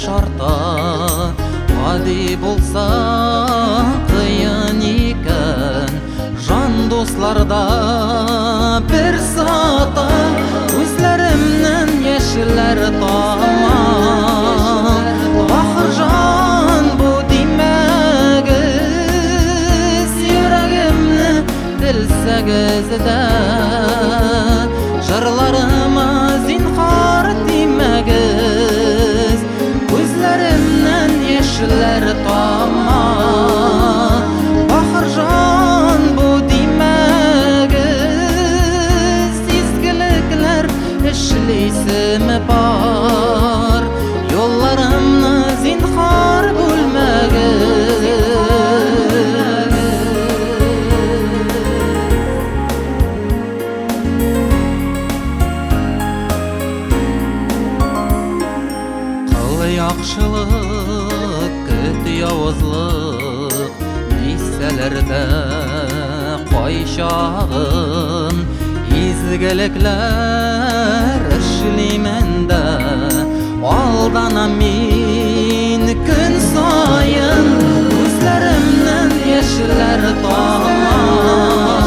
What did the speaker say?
шарта гади булса кыйын икән жан дусларда бер сата күзләремнән яшьләр тама бахырҗан бу димәгез йөрәгемне белсәгез дә җырларыма зинһар димәгез күзләремнән яшьләр тама бахырҗан бу димәгез изгелекләр эшлисеме бар юлларымны зинһар бүлмәгез яхшылык көт явызлык дисәләрдә кайчагын изгелекләр эшлимен дә алданам мин көн саен күзләремнән яшьләр тама